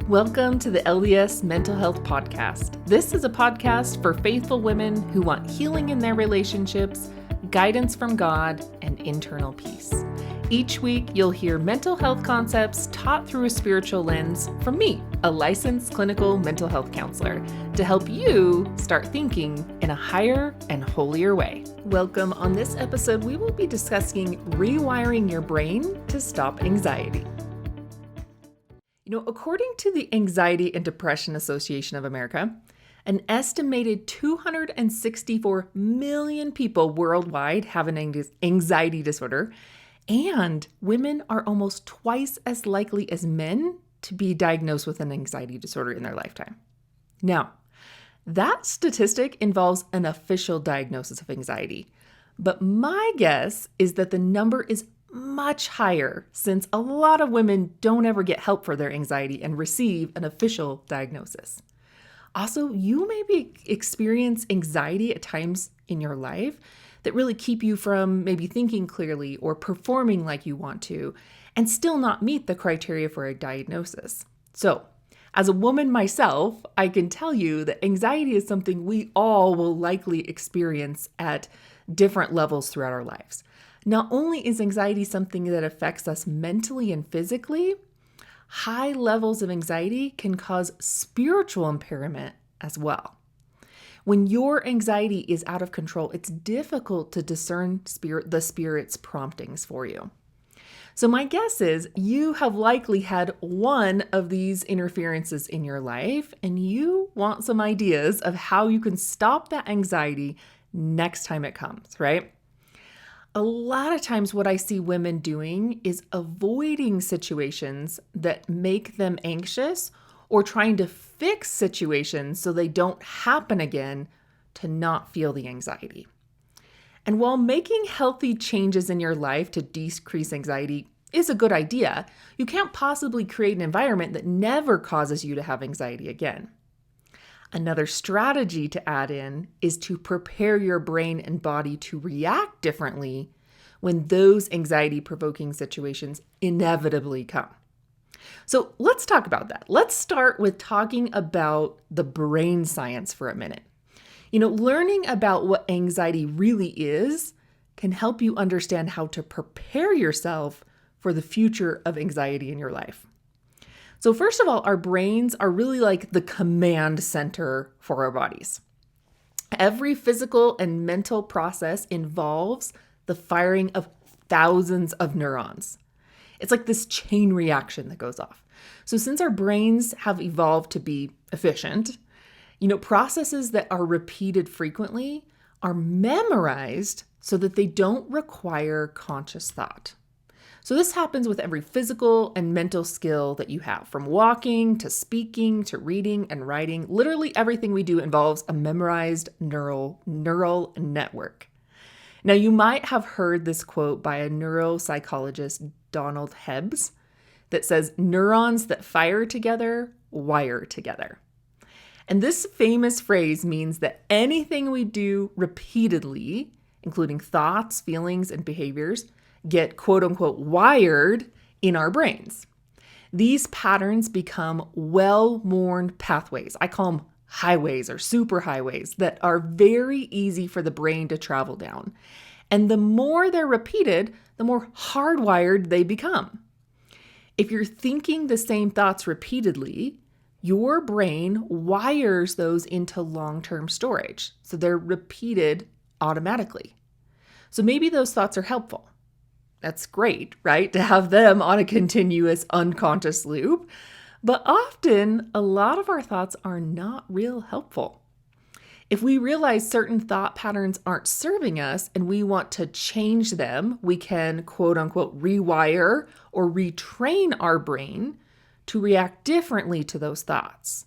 Welcome to the LDS Mental Health Podcast. This is a podcast for faithful women who want healing in their relationships, guidance from God, and internal peace. Each week, you'll hear mental health concepts taught through a spiritual lens from me, a licensed clinical mental health counselor, to help you start thinking in a higher and holier way. Welcome. On this episode, we will be discussing rewiring your brain to stop anxiety. According to the Anxiety and Depression Association of America, an estimated 264 million people worldwide have an anxiety disorder, and women are almost twice as likely as men to be diagnosed with an anxiety disorder in their lifetime. Now, that statistic involves an official diagnosis of anxiety, but my guess is that the number is much higher since a lot of women don't ever get help for their anxiety and receive an official diagnosis. Also, you maybe experience anxiety at times in your life that really keep you from maybe thinking clearly or performing like you want to and still not meet the criteria for a diagnosis. So, as a woman myself, I can tell you that anxiety is something we all will likely experience at different levels throughout our lives. Not only is anxiety something that affects us mentally and physically, high levels of anxiety can cause spiritual impairment as well. When your anxiety is out of control, it's difficult to discern the Spirit's promptings for you. So my guess is you have likely had one of these interferences in your life, and you want some ideas of how you can stop that anxiety next time it comes, right? A lot of times what I see women doing is avoiding situations that make them anxious or trying to fix situations so they don't happen again to not feel the anxiety. And while making healthy changes in your life to decrease anxiety is a good idea, you can't possibly create an environment that never causes you to have anxiety again. Another strategy to add in is to prepare your brain and body to react differently when those anxiety-provoking situations inevitably come. So let's talk about that. Let's start with talking about the brain science for a minute. Learning about what anxiety really is can help you understand how to prepare yourself for the future of anxiety in your life. So first of all, our brains are really like the command center for our bodies. Every physical and mental process involves the firing of thousands of neurons. It's like this chain reaction that goes off. So since our brains have evolved to be efficient, processes that are repeated frequently are memorized so that they don't require conscious thought. So this happens with every physical and mental skill that you have, from walking to speaking to reading and writing. Literally everything we do involves a memorized neural network. Now, you might have heard this quote by a neuropsychologist, Donald Hebbs, that says, "Neurons that fire together, wire together." And this famous phrase means that anything we do repeatedly, including thoughts, feelings, and behaviors, get quote unquote wired in our brains. These patterns become well-worn pathways. I call them highways or superhighways that are very easy for the brain to travel down. And the more they're repeated, the more hardwired they become. If you're thinking the same thoughts repeatedly, your brain wires those into long-term storage. So they're repeated automatically. So maybe those thoughts are helpful. That's great, right? To have them on a continuous unconscious loop. But often, a lot of our thoughts are not real helpful. If we realize certain thought patterns aren't serving us and we want to change them, we can quote unquote rewire or retrain our brain to react differently to those thoughts.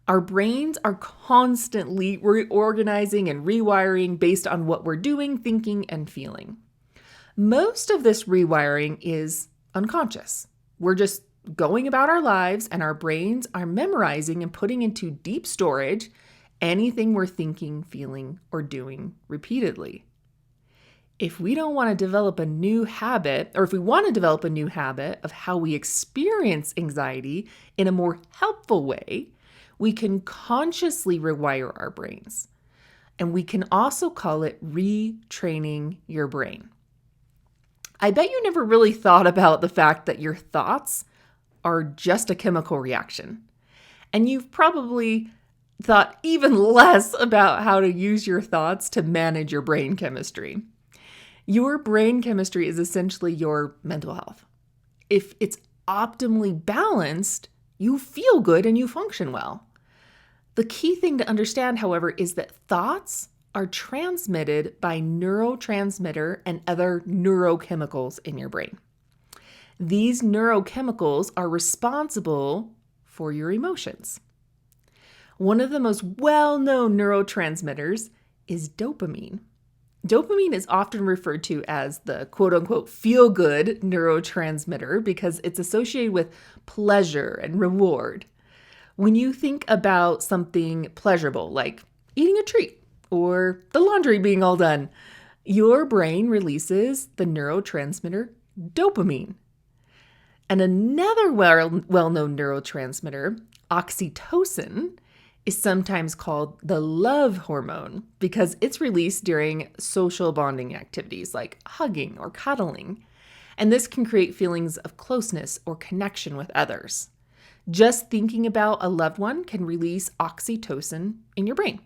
Our brains are constantly reorganizing and rewiring based on what we're doing, thinking, and feeling. Most of this rewiring is unconscious. We're just going about our lives and our brains are memorizing and putting into deep storage anything we're thinking, feeling, or doing repeatedly. If we don't want to develop a new habit, or if we want to develop a new habit of how we experience anxiety in a more helpful way, we can consciously rewire our brains. And we can also call it retraining your brain. I bet you never really thought about the fact that your thoughts are just a chemical reaction. And you've probably thought even less about how to use your thoughts to manage your brain chemistry. Your brain chemistry is essentially your mental health. If it's optimally balanced, you feel good and you function well. The key thing to understand, however, is that thoughts are transmitted by neurotransmitter and other neurochemicals in your brain. These neurochemicals are responsible for your emotions. One of the most well-known neurotransmitters is dopamine. Dopamine is often referred to as the quote-unquote feel-good neurotransmitter because it's associated with pleasure and reward. When you think about something pleasurable, like eating a treat or the laundry being all done, your brain releases the neurotransmitter dopamine. And another well-known neurotransmitter, oxytocin, is sometimes called the love hormone because it's released during social bonding activities like hugging or cuddling. And this can create feelings of closeness or connection with others. Just thinking about a loved one can release oxytocin in your brain.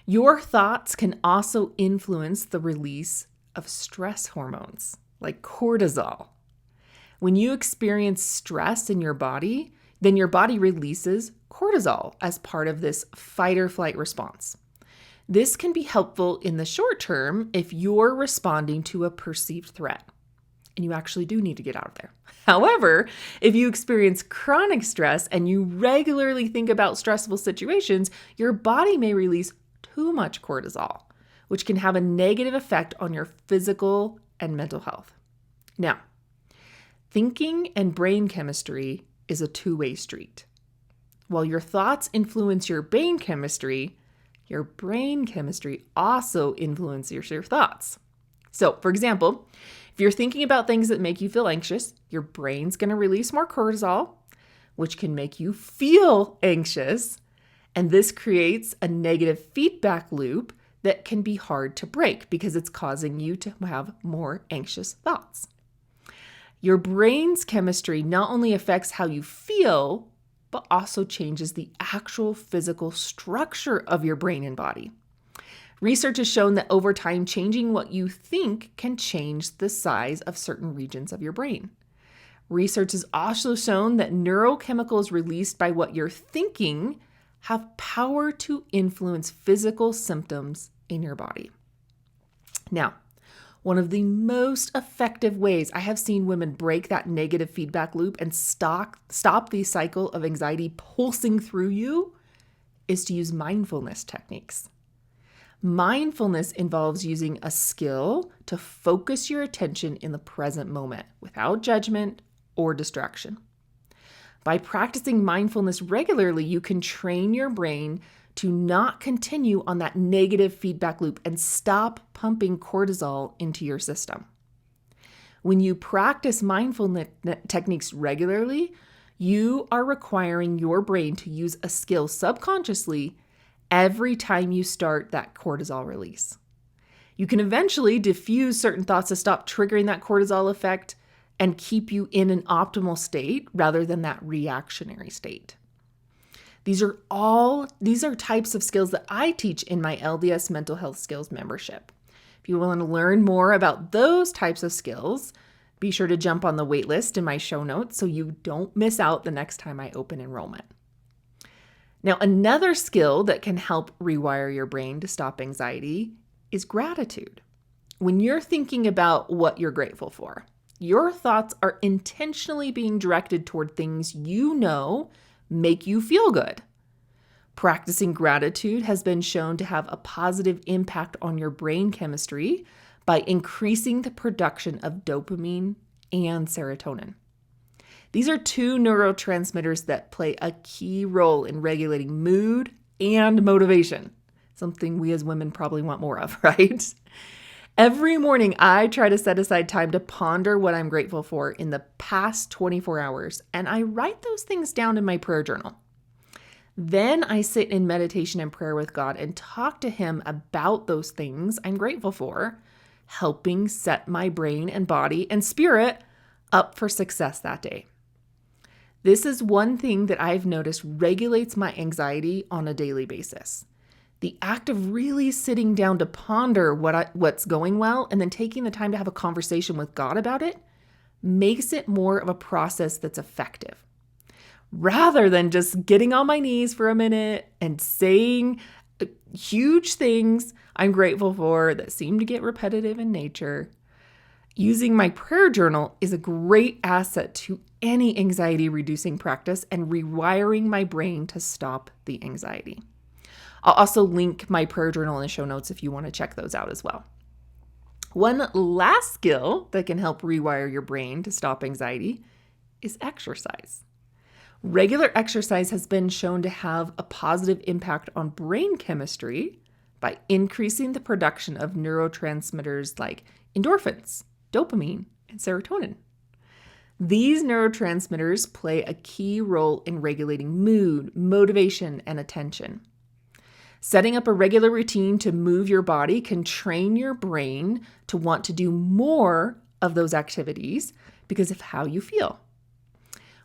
Your thoughts can also influence the release of stress hormones like cortisol. When you experience stress in your body, then your body releases cortisol as part of this fight or flight response. This can be helpful in the short term if you're responding to a perceived threat, and you actually do need to get out of there. However, if you experience chronic stress and you regularly think about stressful situations, your body may release too much cortisol, which can have a negative effect on your physical and mental health. Now, thinking and brain chemistry is a two-way street. While your thoughts influence your brain chemistry also influences your thoughts. So, for example, if you're thinking about things that make you feel anxious, your brain's going to release more cortisol, which can make you feel anxious. And this creates a negative feedback loop that can be hard to break because it's causing you to have more anxious thoughts. Your brain's chemistry not only affects how you feel, but also changes the actual physical structure of your brain and body. Research has shown that over time, changing what you think can change the size of certain regions of your brain. Research has also shown that neurochemicals released by what you're thinking have power to influence physical symptoms in your body. Now, one of the most effective ways I have seen women break that negative feedback loop and stop the cycle of anxiety pulsing through you is to use mindfulness techniques. Mindfulness involves using a skill to focus your attention in the present moment without judgment or distraction. By practicing mindfulness regularly, you can train your brain to not continue on that negative feedback loop and stop pumping cortisol into your system. When you practice mindfulness techniques regularly, you are requiring your brain to use a skill subconsciously every time you start that cortisol release. You can eventually diffuse certain thoughts to stop triggering that cortisol effect and keep you in an optimal state rather than that reactionary state. These are types of skills that I teach in my LDS Mental Health Skills membership. If you want to learn more about those types of skills, be sure to jump on the wait list in my show notes so you don't miss out the next time I open enrollment. Now, another skill that can help rewire your brain to stop anxiety is gratitude. When you're thinking about what you're grateful for, your thoughts are intentionally being directed toward things you know make you feel good. Practicing gratitude has been shown to have a positive impact on your brain chemistry by increasing the production of dopamine and serotonin. These are two neurotransmitters that play a key role in regulating mood and motivation, something we as women probably want more of, right? Every morning, I try to set aside time to ponder what I'm grateful for in the past 24 hours, and I write those things down in my prayer journal. Then I sit in meditation and prayer with God and talk to Him about those things I'm grateful for, helping set my brain and body and spirit up for success that day. This is one thing that I've noticed regulates my anxiety on a daily basis. The act of really sitting down to ponder what's going well and then taking the time to have a conversation with God about it makes it more of a process that's effective. Rather than just getting on my knees for a minute and saying huge things I'm grateful for that seem to get repetitive in nature, using my prayer journal is a great asset to any anxiety-reducing practice and rewiring my brain to stop the anxiety. I'll also link my prayer journal in the show notes if you want to check those out as well. One last skill that can help rewire your brain to stop anxiety is exercise. Regular exercise has been shown to have a positive impact on brain chemistry by increasing the production of neurotransmitters like endorphins, dopamine, and serotonin. These neurotransmitters play a key role in regulating mood, motivation, and attention. Setting up a regular routine to move your body can train your brain to want to do more of those activities because of how you feel,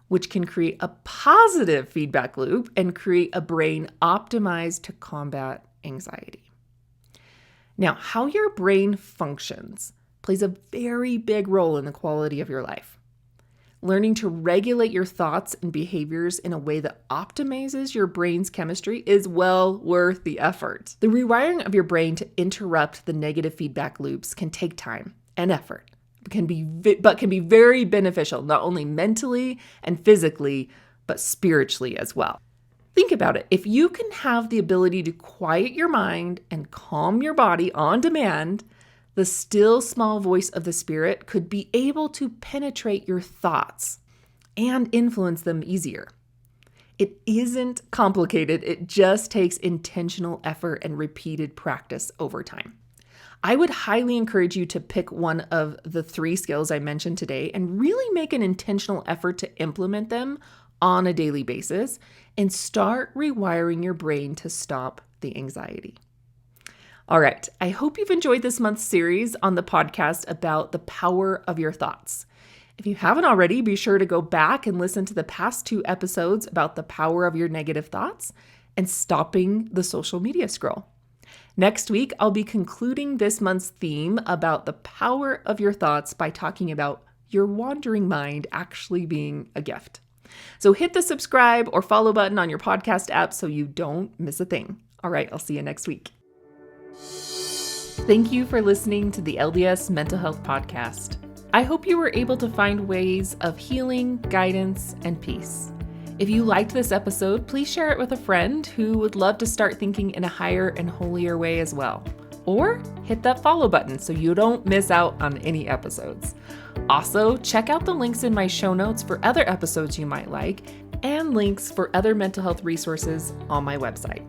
which can create a positive feedback loop and create a brain optimized to combat anxiety. Now, how your brain functions plays a very big role in the quality of your life. Learning to regulate your thoughts and behaviors in a way that optimizes your brain's chemistry is well worth the effort. The rewiring of your brain to interrupt the negative feedback loops can take time and effort, but can be very beneficial, not only mentally and physically, but spiritually as well. Think about it. If you can have the ability to quiet your mind and calm your body on demand, the still small voice of the Spirit could be able to penetrate your thoughts and influence them easier. It isn't complicated. It just takes intentional effort and repeated practice over time. I would highly encourage you to pick one of the 3 skills I mentioned today and really make an intentional effort to implement them on a daily basis and start rewiring your brain to stop the anxiety. All right, I hope you've enjoyed this month's series on the podcast about the power of your thoughts. If you haven't already, be sure to go back and listen to the past 2 episodes about the power of your negative thoughts and stopping the social media scroll. Next week, I'll be concluding this month's theme about the power of your thoughts by talking about your wandering mind actually being a gift. So hit the subscribe or follow button on your podcast app so you don't miss a thing. All right, I'll see you next week. Thank you for listening to the LDS Mental Health Podcast. I hope you were able to find ways of healing, guidance, and peace. If you liked this episode, please share it with a friend who would love to start thinking in a higher and holier way as well. Or hit that follow button so you don't miss out on any episodes. Also, check out the links in my show notes for other episodes you might like and links for other mental health resources on my website.